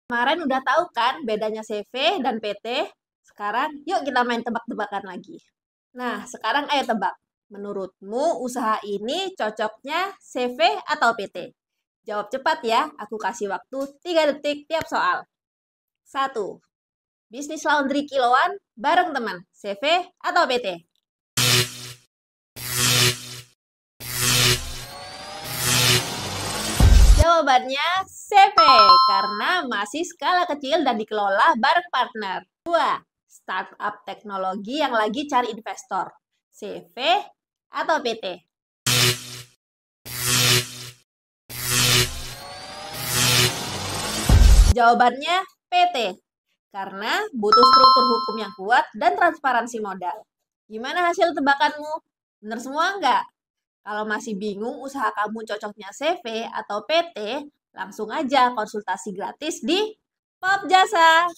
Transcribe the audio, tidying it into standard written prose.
Kemarin udah tahu kan bedanya CV dan PT? Sekarang yuk kita main tebak-tebakan lagi. Nah, sekarang ayo tebak. Menurutmu usaha ini cocoknya CV atau PT? Jawab cepat ya, aku kasih waktu 3 detik tiap soal. 1. Bisnis laundry kiloan bareng teman, CV atau PT? Jawabannya CV, karena masih skala kecil dan dikelola bareng partner. 2. Startup teknologi yang lagi cari investor, CV atau PT? Jawabannya PT, karena butuh struktur hukum yang kuat dan transparansi modal. Gimana hasil tebakanmu? Bener semua nggak? Kalau masih bingung usaha kamu cocoknya CV atau PT, langsung aja konsultasi gratis di Pop Jasa.